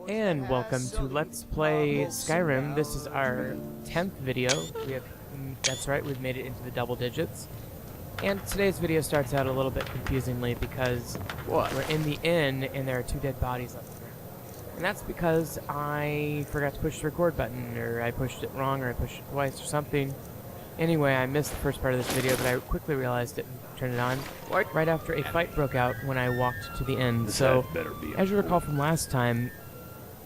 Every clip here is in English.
And welcome to Let's Play Skyrim. This is our 10th video. That's right, we've made it into the double digits. And today's video starts out a little bit confusingly because we're in the inn and there are two dead bodies on the ground. And that's because I forgot to push the record button, or I pushed it wrong, or I pushed it twice or something. Anyway, I missed the first part of this video, but I quickly realized it and turned it on right after a fight broke out when I walked to the inn. So, as you recall from last time,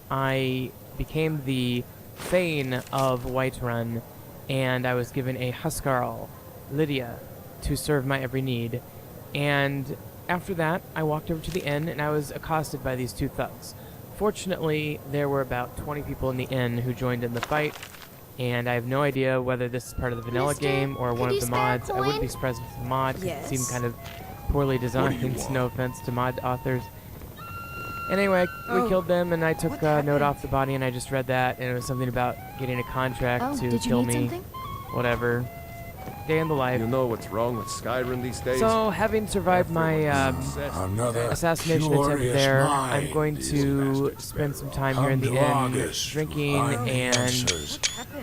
I became the Thane of Whiterun, and I was given a Huskarl, Lydia, to serve my every need. And after that, I walked over to the inn, and I was accosted by these two thugs. Fortunately, there were about 20 people in the inn who joined in the fight, and I have no idea whether this is part of the vanilla game or one of the mods. I wouldn't be surprised if it's a mod, because it seemed kind of poorly designed, no offense to mod authors. Anyway, we killed them, and I took a note off the body, and I just read that, and it was something about getting a contract to kill me. Whatever. Day in the life. You know what's wrong with Skyrim these days? So, having survived my assassination attempt there, I'm going to spend some time here in the inn, drinking and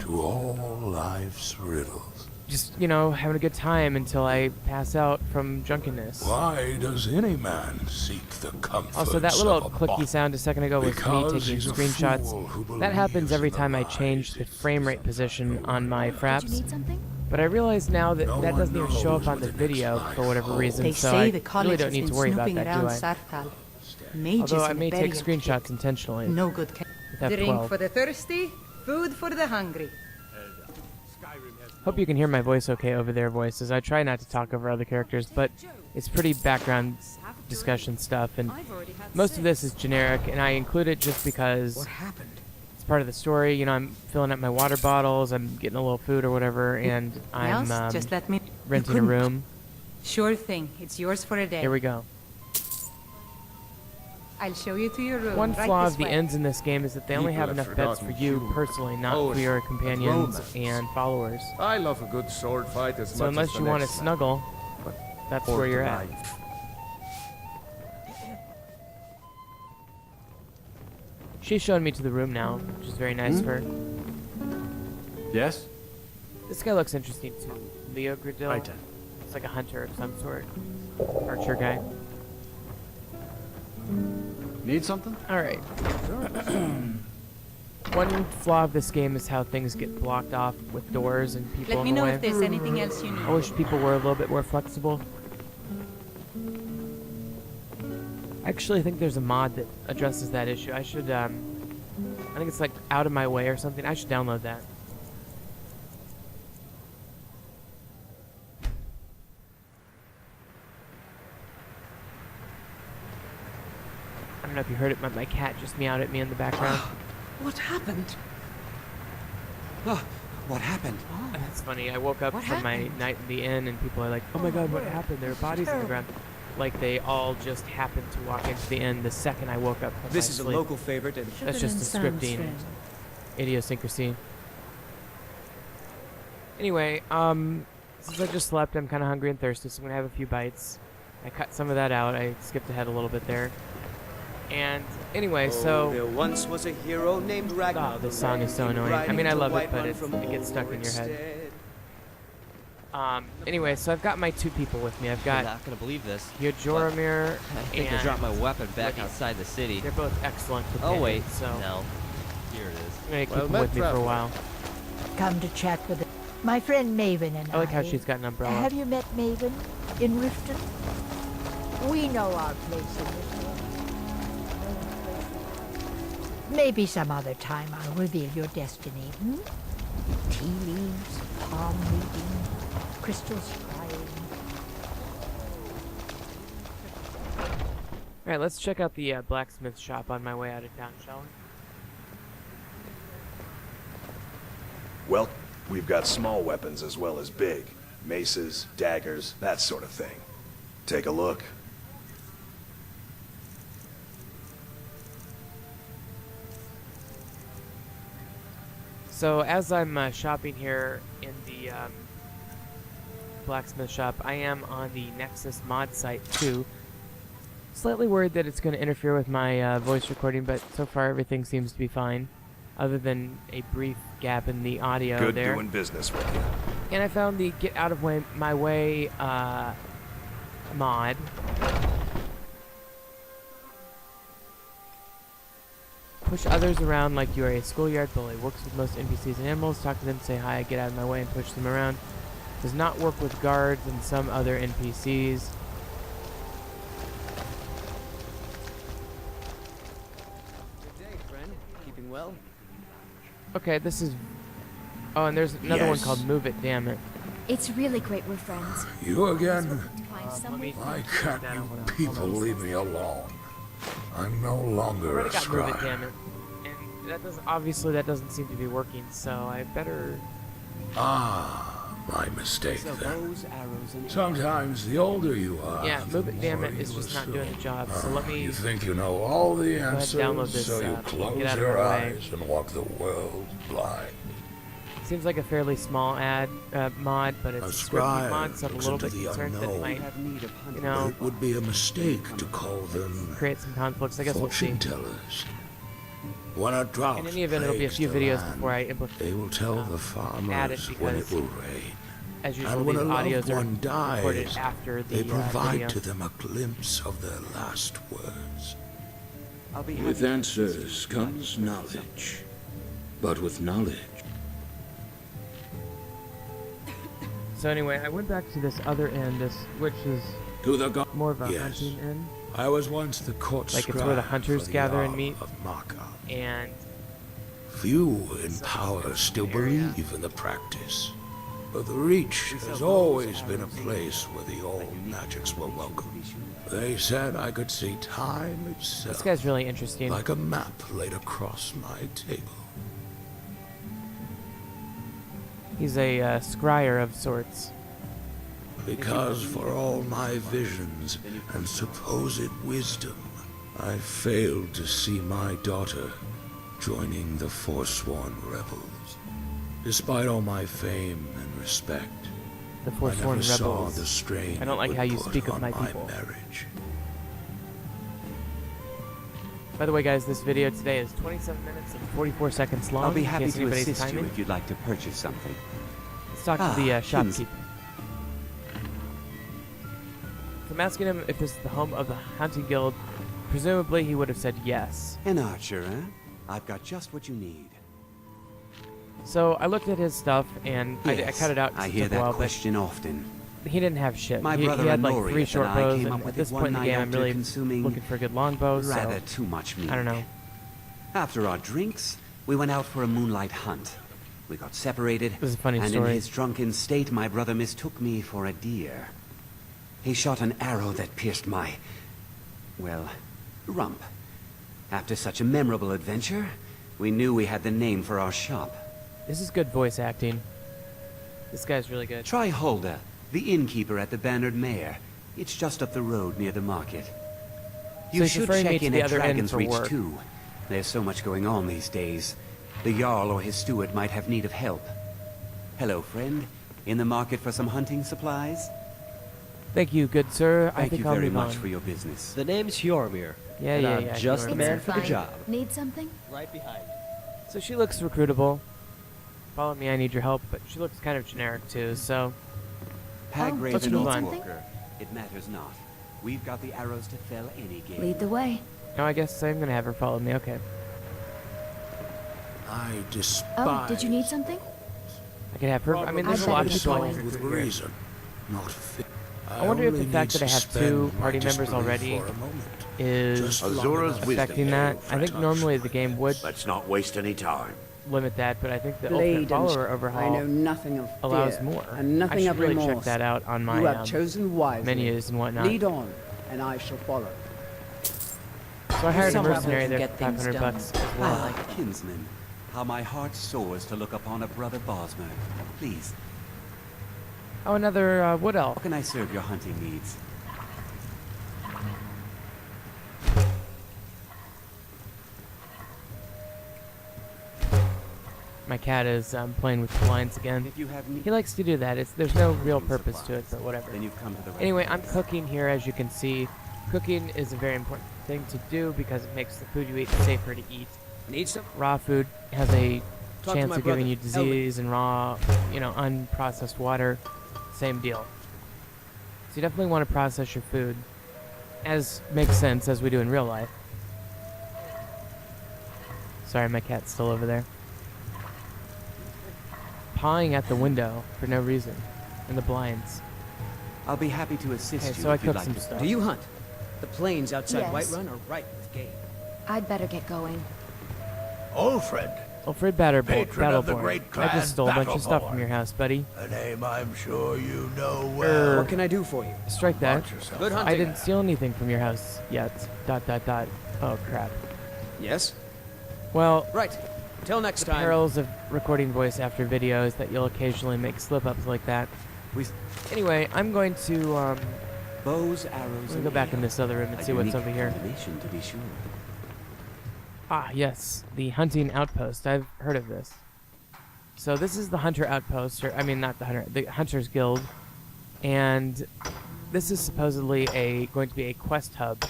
to all life's riddles. Just, you know, having a good time until I pass out from drunkenness. Why does any man seek the comforts Also, that little of a clicky sound a second ago was me taking screenshots. That happens every time I change the frame rate position on my fraps. But I realize now that that doesn't even show up on the video for whatever reason, so I really don't need to worry about that, do I? Although I may take screenshots intentionally. No good. Drink for the thirsty, food for the hungry. Hope you can hear my voice okay over their voices. I try not to talk over other characters, but it's pretty background discussion stuff, and most of this is generic, and I include it just because it's part of the story. You know, I'm filling up my water bottles, I'm getting a little food or whatever, and I'm just let me renting a room. Sure thing. It's yours for a day. Here we go. I'll show you to your room. One flaw of the inns in this game is that they only have enough beds for you personally, not for your companions and followers. I love a good sword fight as so much unless as you want to snuggle, that's where you're at. She's showing me to the room now, which is very nice of her. Yes? This guy looks interesting too. Leo Gradil. Right. It's like a hunter of some sort. Archer guy. Need something? Alright. One flaw of this game is how things get blocked off with doors and people Let me in the know way. if there's anything else you need. I wish people were a little bit more flexible. I actually think there's a mod that addresses that issue. I should, I think it's like Out of My Way or something. I should download that. I don't know if you heard it, but my cat just meowed at me in the background. What happened? Oh, what happened? That's funny. I woke up from my night in the inn, and people are like, "Oh my God, what happened? There are bodies on the ground." Like they all just happened to walk into the inn the second I woke up from This my is sleep. a local favorite, and That's just a scripting idiosyncrasy. Anyway, since I just slept, I'm kind of hungry and thirsty, so I'm gonna have a few bites. I cut some of that out. I skipped ahead a little bit there. And anyway, so there once was a hero named Ragnar. oh, this song is so annoying. I mean, I love it, but it gets stuck in your head. Anyway, so I've got my two people with me. I've got You're not gonna believe this. Joromir I think I dropped my weapon back Lydia. outside the city. They're both excellent Oh companions, wait, so no. Here it is. I'm gonna keep them with me for a while. Come to chat with my friend Maven and I like how she's got an umbrella. Have you met Maven in Riften? We know our place in this world. Maybe some other time I'll reveal your destiny. Tea leaves, palm reading, crystals crying. Alright, let's check out the blacksmith shop on my way out of town, shall we? Well, we've got small weapons as well as big. Maces, daggers, that sort of thing. Take a look. So, as I'm shopping here in the blacksmith shop, I am on the Nexus mod site too. Slightly worried that it's going to interfere with my voice recording, but so far everything seems to be fine, other than a brief gap in the audio Good there. doing business with you. And I found the get out of my way mod. Push others around like you are a schoolyard bully. Works with most NPCs and animals. Talk to them, say hi, get out of my way, and push them around. Does not work with guards and some other NPCs. Good day, friend. Keeping well? Okay, this is... Oh, and there's another one Yes. called Move It, damn it. It's really great we're friends. You again? To find someone Why can't you people leave me alone? I'm no longer Already a got Move It, scribe. damn it. And that doesn't... Obviously, that doesn't seem to be working, so I better... Ah, my mistake So then. bows, arrows, and Sometimes the older you are, Yeah, the Move It, damn more it, is you just not assume. doing the job, so let me... You think you know all the ahead and answers, download this, so you get close out of your my way. eyes and walk the world blind. Seems like a fairly small mod, but it's A a scripted scribe mod, so I'm a looks little into bit the concerned that it unknown. might, have need of hunting. you know, It would be a mistake to call them create some conflicts. I guess we'll see. fortune tellers. When a drought In any event, it'll be a plagues few the videos land, before I implement. they will tell the add it farmers when it because, will rain. as usual, And when these a loved audios are one recorded dies, after the they provide video. to them a glimpse of their last words. I'll be With happy to answers assist. comes knowledge, but with knowledge. So anyway, I went back to this other end, which is To the god. more of a Yes. hunting end, I was once the court Like, it's scribe where the hunters for the gather and Jarl meet. of Maka. and Few in power still believe in the practice, but the Reach has always been a place where the old magics were welcome. They said I could see time this itself, guy's really interesting. like a map laid across my table. He's a scryer of sorts. Because for all my visions and supposed wisdom, I failed to see my daughter joining the forsworn rebels. Despite all my fame and respect, The I Forsworn never saw Rebels. the strain I don't like it how would you put speak of on my people. marriage. By the way, guys, this video today is 27 minutes and 44 seconds long. I'll be in happy case to anybody's assist you timing. if you'd like to purchase something. Let's talk to the Kins- shopkeeper. So I'm asking him if this is the home of the Hunting Guild. Presumably, he would have said yes. An archer, eh? I've got just what you need. So I looked at his stuff, and I Yes, cut it out. 'cause I it hear took a that while, question often. but he didn't have shit. My he brother had and like Laurie 3 and short I bows, came and up with at this it one point in the night game, I'm after really consuming looking for a good longbow. So Rather too much meat. I don't know. After our drinks, we went out for a moonlight hunt. We got separated, This is a funny and story. in his drunken state, my brother mistook me for a deer. He shot an arrow that pierced my, well, rump. After such a memorable adventure, we knew we had the name for our shop. This is good voice acting. This guy's really good. Try Hulda, the innkeeper at the Bannered Mare. It's just up the road near the market. You he's should referring me check to in the at other end Dragon's for Reach work. too. There's so much going on these days. The Jarl or his steward might have need of help. Hello, friend. In the market for some hunting supplies? Thank you, good sir. I Thank think you I'll very move much on. for your business. The name's Hjormir. Yeah, and yeah, I'm yeah. just Hjormir. the man It's for the fine. job. Need something? Right behind you. So she looks recruitable. Follow me, I need your help, but she looks kind of generic too, so... Hagraven let's or move on. Walker, it matters not. We've got the arrows to fell any game. Lead the way. No, I guess I'm gonna have her follow me, okay. I despise. Oh, did you need something? I could have her... I mean, there's a I lot bet of you people I could. can with recruit here. reason, not fit. I wonder if the only fact need that I have suspend 2 my party members disbelief already for a moment. is Just long Azura's enough affecting that. I think normally the game would Let's not waste any time. limit that, but I think the Blade Ultimate and Follower I know overhaul nothing of allows fear, more. and nothing I should of really remorse. check that out on my You have chosen wisely. menus and whatnot. Lead on, and I shall follow. So I hired a Some mercenary rebel there can for get things 500 done. bucks as well. Ah, kinsman. How my heart soars to look upon a brother Bosmer. Please, Oh, another wood elf. how can I serve your hunting needs? My cat is playing with the blinds again. If you have He likes to do that. There's no real purpose to it, but whatever. Then you've come to the right Anyway, I'm place. cooking here, as you can see. Cooking is a very important thing to do because it makes the food you eat safer to eat. Need some? Raw food has a Talk to chance my of giving brother, you disease, and raw, unprocessed water, same deal. So you definitely want to process your food, as makes sense as we do in real life. Sorry, my cat's still over there. Pawing at the window for no reason, in the blinds. I'll be happy to assist Okay, you so I if you'd cooked like some to. stuff. Do you hunt? The plains outside Yes. Whiterun are ripe with game. I'd better get going. Alfred, Alfred patron of the Battleborn. great I clan just stole a bunch of stuff Battleborn. from your house, buddy. a name I'm sure you know well. What can I do for you? Strike that. Watch yourself. Good I hunting. didn't steal anything from your house yet. ... Oh, crap. Yes? Well, Right. Till next the time. perils of recording voice after videos that you'll occasionally make slip-ups like that. Anyway, I'm going to, Bows, arrows, let me go back in this other room and see what's over here. Combination, to be sure. Ah, yes, the hunting outpost. I've heard of this. So this is the hunter outpost, or I mean, not the hunter, the hunters guild, and this is supposedly going to be a quest hub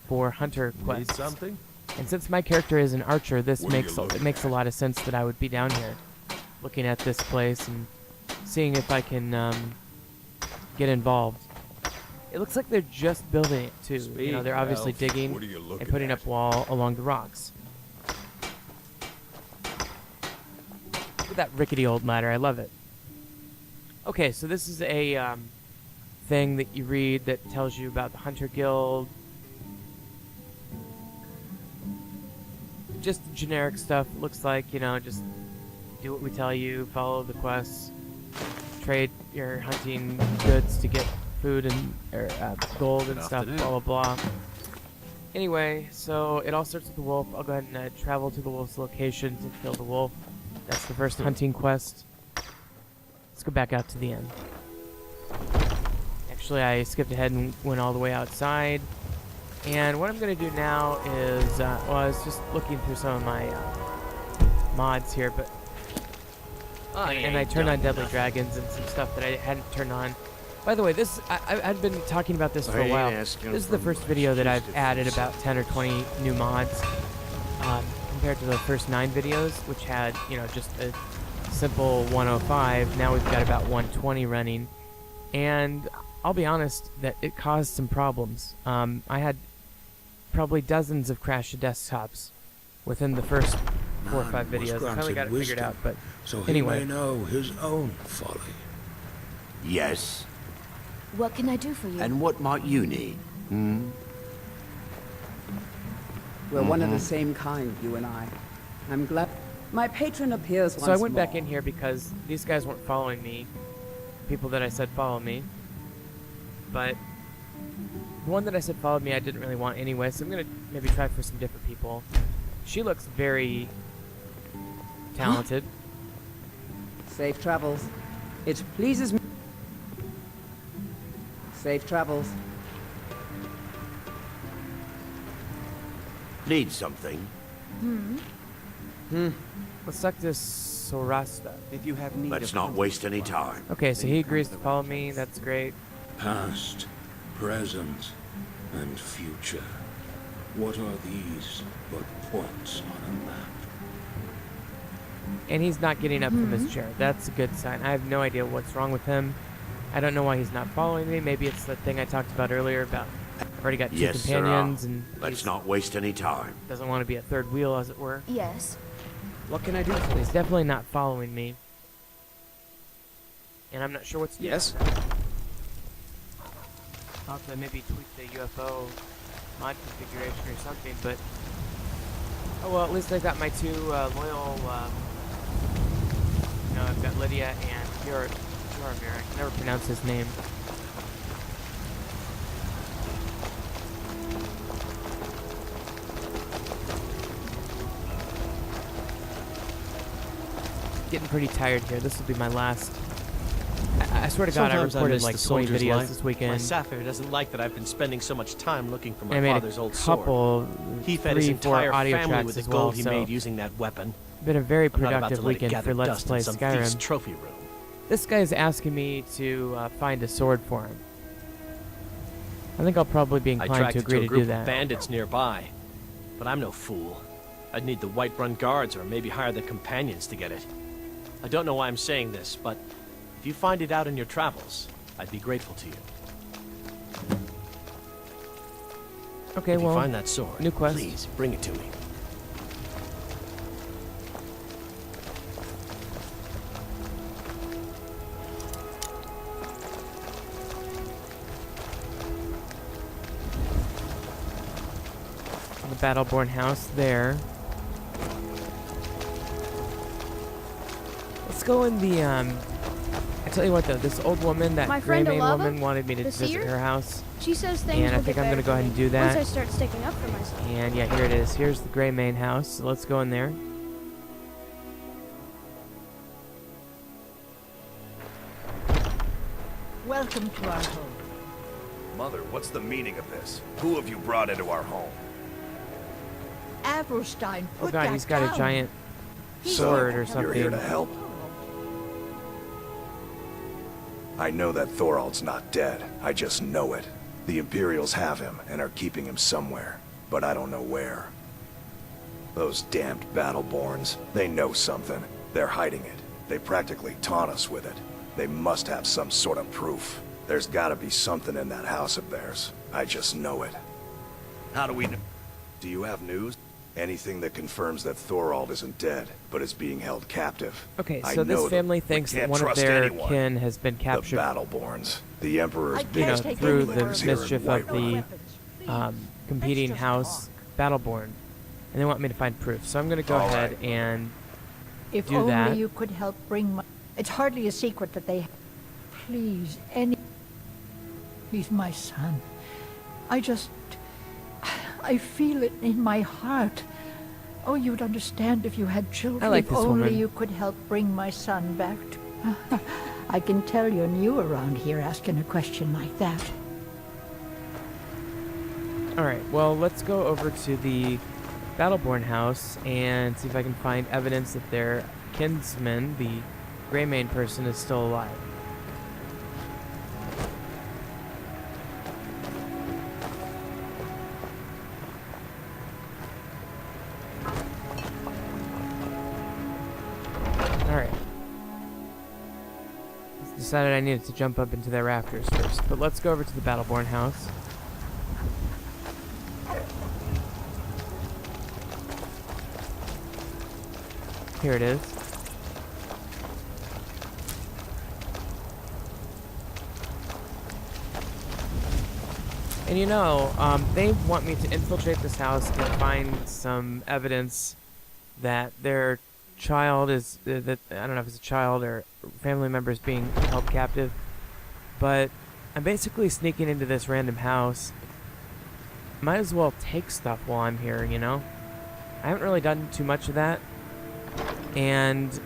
for hunter quests. Need something? And since my character is an archer, this What are you makes looking it makes a lot of sense that I would be down here, looking at this place and seeing if I can get involved. It looks like they're just building it too. You know, they're obviously Elf. digging What are you looking and putting at? up wall along the rocks. Look at that rickety old ladder. I love it. Okay, so this is a thing that you read that tells you about the Hunter Guild. Just generic stuff. Looks like, just do what we tell you, follow the quests, trade your hunting goods to get food and gold and Good stuff, afternoon. blah, blah, blah. Anyway, so it all starts with the wolf. I'll go ahead and travel to the wolf's location to kill the wolf. That's the first hunting quest. Let's go back out to the end. Actually, I skipped ahead and went all the way outside. And what I'm going to do now is, well, I was just looking through some of my mods here, but and I turned on Deadly Dragons and some stuff that I hadn't turned on. By the way, this I've been talking about this for a while. This is the first video that I've added about 10 or 20 new mods compared to the first 9 videos, which had, just a simple 105. Now we've got about 120 running. And I'll be honest that it caused some problems. I had probably dozens of crashed desktops within the first 4 or 5 Man was videos. I finally granted got it figured wisdom, out, but so he anyway. may know his own folly. Yes. What can I do for you? And what might you need? Hmm? We're one of the same kind, you and I. I'm glad my patron appears once So I went more. back in here because these guys weren't following me. People that I said follow me. But the one that I said followed me I didn't really want anyway, so I'm going to maybe try for some different people. She looks very talented. Safe travels. It pleases me. Safe travels. Need something? Let's talk to Sorasta. If you have need Let's of not waste any time. Okay, so he agrees to follow me. That's great. Past, present, and future. What are these but points on a map? And he's not getting up from his chair. That's a good sign. I have no idea what's wrong with him. I don't know why he's not following me. Maybe it's the thing I talked about earlier about I've already got 2 Yes, sir. companions and Let's he not waste any time. doesn't want to be a third wheel, as it were. Yes. What can I do? So he's definitely not following me. And I'm not sure what's Yes? I'll have to maybe tweak the UFO mod configuration or something, but oh well, at least I got my 2 loyal, I've got Lydia and Joromir. I can never pronounce his name. Getting pretty tired here. This will be my last. I swear to God, I recorded like 20 videos this weekend. My Sapphire doesn't like that I've been spending so much time looking for And my I made father's a old sword. couple, He fed his 3, 4 entire audio family tracks with the as well. gold he So made using that weapon. been a very I'm not about productive to let it weekend gather for Let's dust Play in some thief's Skyrim. trophy room. This guy is asking me to find a sword for him. I think I'll probably be I inclined tracked to it agree to a to group do of that. bandits nearby, but I'm no fool. I'd need the White-Run guards or maybe hire the companions to get it. I don't know why I'm saying this, but if you find it out in your travels, I'd be grateful to you. Okay, If you well, find that sword, new quest. please bring it to me. The Battleborn house there. Let's go in the, I tell you what though, this old woman, that My Grey friend Mane Alava, woman wanted me to the visit seer? her house. She says things And I will think get I'm better gonna go for ahead me and do that. once I start sticking up for myself. And yeah, here it is. Here's the Grey Mane house. So let's go in there. Welcome to our home. Mother, what's the meaning of this? Who have you brought into our home? Avrelstein, Oh put god, that he's got down. a giant So, sword or you're here to something. help? I know that Thorald's not dead. I just know it. The Imperials have him and are keeping him somewhere, but I don't know where. Those damned Battleborns, they know something. They're hiding it. They practically taunt us with it. They must have some sort of proof. There's gotta be something in that house of theirs. I just know it. How do we know? Do you have news? Anything that confirms that Thorald isn't dead, but is being held captive. Okay, I so know this family them. We thinks that can't one of trust their anyone. kin has been captured, The Battleborns. The Emperor's I you know, can't take through any the orders here in mischief of White the Run. competing Let's just house Battleborn. And they want me to find proof. So I'm going to go All ahead right. and If do only that. you could help bring my... It's hardly a secret that they... Please, He's my son. I feel it in my heart. Oh, you'd understand if you had children. I like if this only woman. you could help bring my son back to... I can tell you're new around here asking a question like that. Alright, well, let's go over to the Battleborn house and see if I can find evidence that their kinsman, the Grey Mane person, is still alive. Alright. Decided I needed to jump up into their rafters first, but let's go over to the Battleborn house. Here it is. And you know, they want me to infiltrate this house and find some evidence that their child is, that I don't know if it's a child or family member is being held captive, but I'm basically sneaking into this random house. Might as well take stuff while I'm here, you know? I haven't really done too much of that, and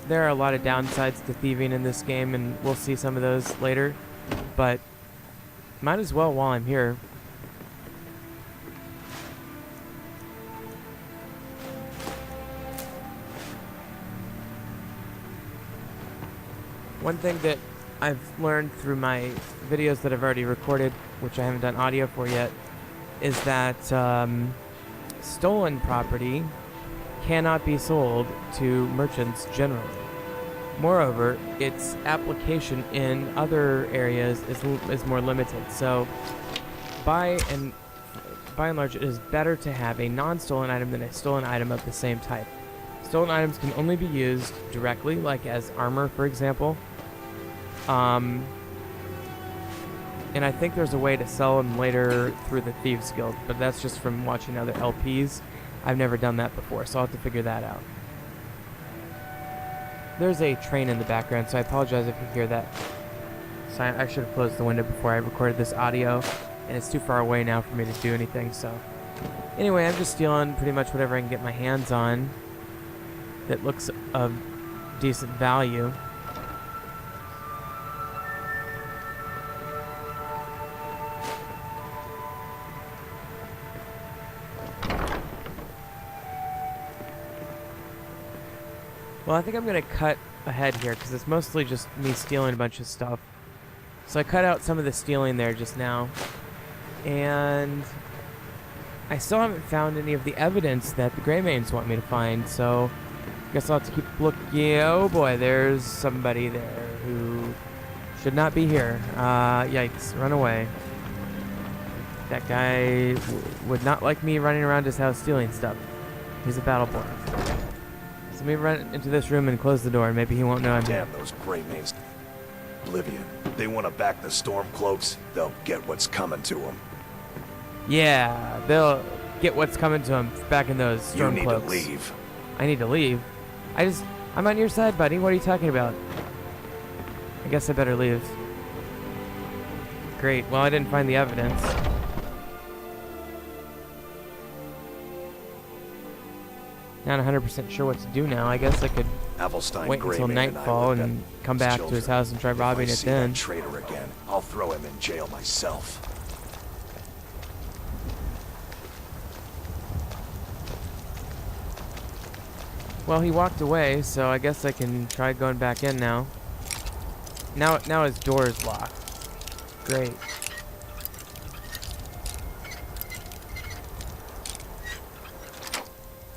there are a lot of downsides to thieving in this game, and we'll see some of those later, but might as well while I'm here. One thing that I've learned through my videos that I've already recorded, which I haven't done audio for yet, is that stolen property cannot be sold to merchants generally. Moreover, its application in other areas is more limited. So, by and large, it is better to have a non-stolen item than a stolen item of the same type. Stolen items can only be used directly, like as armor, for example. And I think there's a way to sell them later through the Thieves Guild, but that's just from watching other LPs. I've never done that before, so I'll have to figure that out. There's a train in the background, so I apologize if you hear that. So I should have closed the window before I recorded this audio, and it's too far away now for me to do anything, so... Anyway, I'm just stealing pretty much whatever I can get my hands on that looks of decent value. Well, I think I'm going to cut ahead here, because it's mostly just me stealing a bunch of stuff. So I cut out some of the stealing there just now. and I still haven't found any of the evidence that the Greymanes want me to find, so I guess I'll have to keep looking. Oh boy, there's somebody there who should not be here. Yikes, run away. That guy would not like me running around his house stealing stuff. He's a Battleborn. So let me run into this room and close the door. Maybe he won't know I'm here. Damn those Greymanes. Oblivion. They want to back the Stormcloaks, they'll get what's coming to them. Yeah, they'll get what's coming to them back in those Stormcloaks. You need to leave. I need to leave? I'm on your side, buddy. What are you talking about? I guess I better leave. Great. Well, I didn't find the evidence. Not 100% sure what to do now. I guess I could wait until nightfall and come back to his house and try robbing it then. Traitor again, I'll throw him in jail myself. Well, he walked away, so I guess I can try going back in now. Now his door is locked. Great.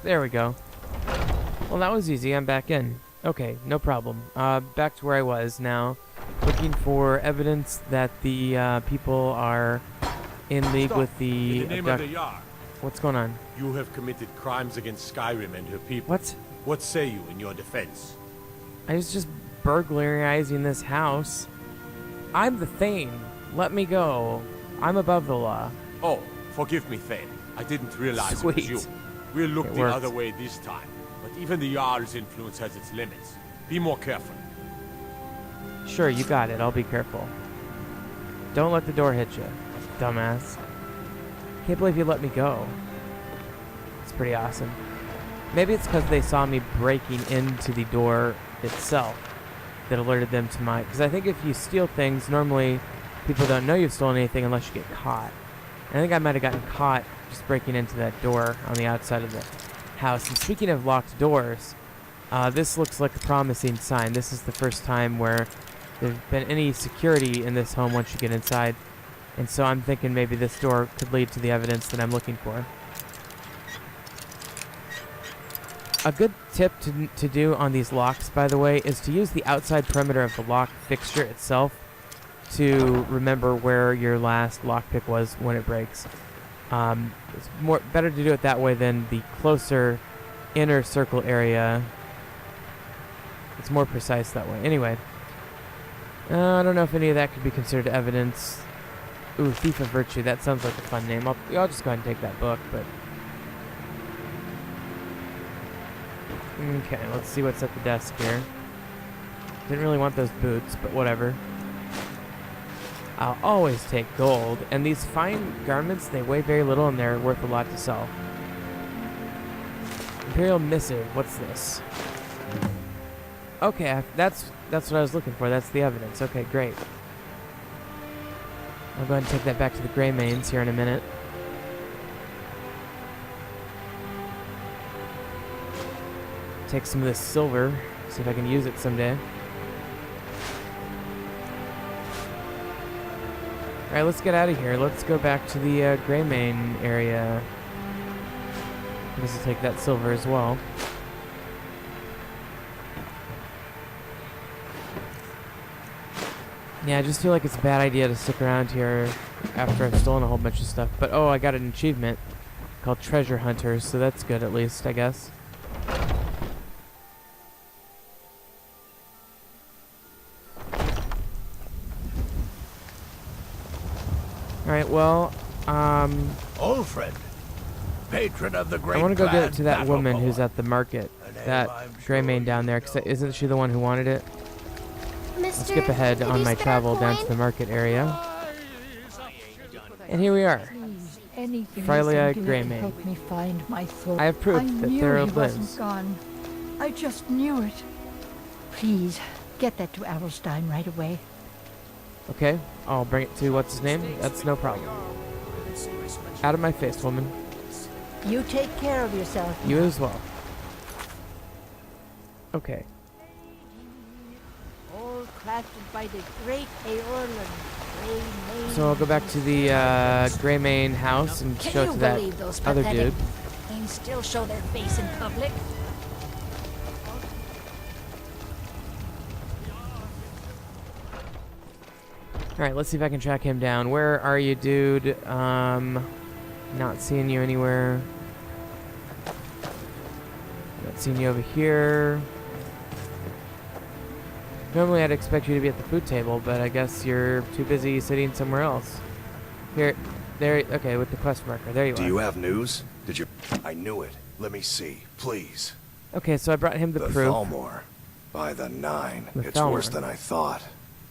There we go. Well, that was easy. I'm back in. Okay, no problem. Back to where I was now. Looking for evidence that the people are in league with the... In the name of the Yar. What's going on? You have committed crimes against Skyrim and her people. What? What say you in your defense? I was just burglarizing this house. I'm the Thane. Let me go. I'm above the law. Oh, forgive me, Thane. I didn't realize Sweet. it was you. We'll look It the worked. other way this time. But even the Jarl's influence has its limits. Be more careful. Sure, you got it. I'll be careful. Don't let the door hit you, dumbass. Can't believe you let me go. It's pretty awesome. Maybe it's because they saw me breaking into the door itself that alerted them to my... Because I think if you steal things, normally people don't know you've stolen anything unless you get caught. And I think I might have gotten caught just breaking into that door on the outside of the house. And speaking of locked doors, this looks like a promising sign. This is the first time where there's been any security in this home once you get inside. And so I'm thinking maybe this door could lead to the evidence that I'm looking for. A good tip to do on these locks, by the way, is to use the outside perimeter of the lock fixture itself to remember where your last lockpick was when it breaks. It's better to do it that way than the closer inner circle area. It's more precise that way. Anyway, I don't know if any of that could be considered evidence. Ooh, Thief of Virtue. That sounds like a fun name. I'll just go ahead and take that book, but... Okay, let's see what's at the desk here. Didn't really want those boots, but whatever. I'll always take gold, and these fine garments, they weigh very little and they're worth a lot to sell. Imperial Missive, what's this? Okay, that's what I was looking for. That's the evidence. Okay, great. I'll go ahead and take that back to the Greymanes here in a minute. Take some of this silver, see if I can use it someday. Alright, let's get out of here. Let's go back to the Greymane area. I guess I'll take that silver as well. Yeah, I just feel like it's a bad idea to stick around here after I've stolen a whole bunch of stuff. But oh, I got an achievement called Treasure Hunter, so that's good at least, I guess. Alright, well, Old friend, patron of the great I want to go get it to that battle woman poem. who's at the market. That Greymane down there, because isn't she the one who wanted it? I'll skip ahead on my travel down to the market area. And here we are. Please, anything Frilia you can do to Greymane. help me find my thought. I have proof that knew there he lives. wasn't gone. I just knew it. Please, get that to Adelstein right away. Okay, I'll bring it to what's his name? That's no problem. Out of my face, woman. You take care of yourself. You as well. Okay. All crafted by the great Eorlund. So I'll go back to the Greymane house and show it to that other dude. Things still show their face in public. Alright, let's see if I can track him down. Where are you, dude? Not seeing you anywhere. Not seeing you over here. Normally I'd expect you to be at the food table, but I guess you're too busy sitting somewhere else. Here, there, okay, with the quest marker. There you are. Do you have news? Did you... I knew it. Let me see, please. Okay, so I brought him the proof. Thalmor. By the 9. The It's Thalmor. worse than I thought.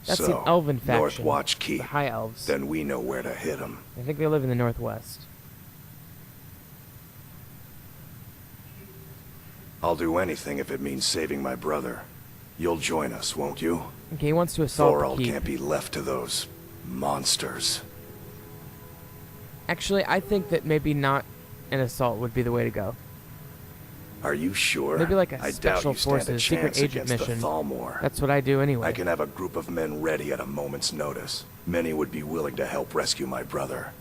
That's so, the Elven faction. North Watch Keep. The High Elves. Then we know where to hit them. I think they live in the northwest. I'll do anything if it means saving my brother. You'll join us, won't you? Okay, he wants to assault the Thorald keep. can't be left to those monsters. Actually, I think that maybe not an assault would be the way to go. Are you sure? Maybe like a I special doubt you stand a forces, secret chance agent against mission. the Thalmor. That's what I do anyway. I can have a group of men ready at a moment's notice. Many would be willing to help rescue my brother.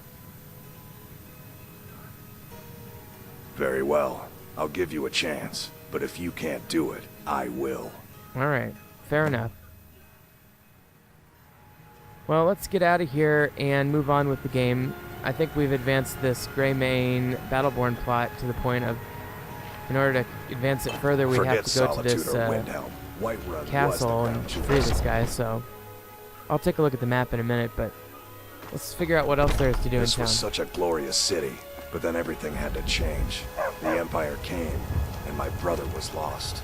Very well. I'll give you a chance. But if you can't do it, I will. Alright, fair enough. Well, let's get out of here and move on with the game. I think we've advanced this Greymane Battleborn plot to the point of, in order to advance it further, we have to go to this castle and free this guy, so I'll take a look at the map in a minute, but let's figure out what else there is to do in This town. was such a glorious city, but then everything had to change. The Empire came, and my brother was lost.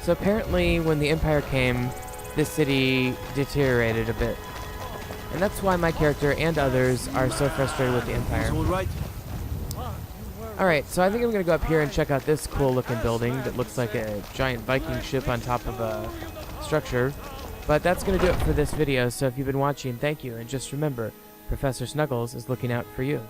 So apparently when the Empire came, this city deteriorated a bit. And that's why my character and others are so frustrated with the Empire. Alright, so I think I'm going to go up here and check out this cool looking building that looks like a giant Viking ship on top of a structure. But that's going to do it for this video, so if you've been watching, thank you, and just remember, Professor Snuggles is looking out for you.